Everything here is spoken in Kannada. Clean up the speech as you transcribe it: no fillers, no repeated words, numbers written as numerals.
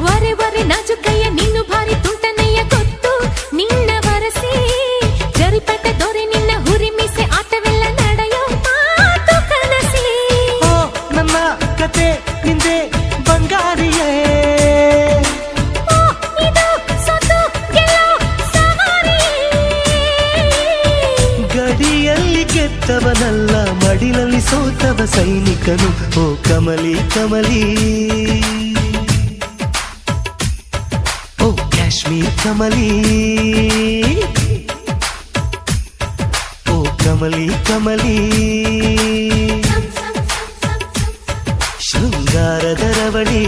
ವರೆ ವರೆ ನಾಜುಕಯ್ಯ ನೀನು ಭಾರಿ ತುಂಟನಯ್ಯ ಗೊತ್ತು ನಿನ್ನ ವರಸಿ ಜರಿಪಟ ದೊರೆ ನಿನ್ನ ಹುರಿ ಮೀಸೆ ಆಟವೆಲ್ಲ ನಡೆಯೋ ಮಾತು ಕನಸಿ. ಓ ನನ್ನ ಕತೆ ಹಿಂದೆ ಬಂಗಾರಿಯೇ, ಓ ಇದು ಸೋತು ಗೆಲ್ಲೋ ಸವಾರಿಯೇ. ಗಡಿಯಲ್ಲಿ ಗೆದ್ದವನಲ್ಲ ಮಡಿಲಲ್ಲಿ ಸೋತವ ಸೈನಿಕನು. ಓ ಕಮಲಿ ಕಮಲಿ, ಓ ಕಾಶ್ಮೀರ್ ಕಮಲಿ, ಓ ಕಮಲಿ ಕಮಲಿ. ಶೃಂಗಾರದ ರವಳಿ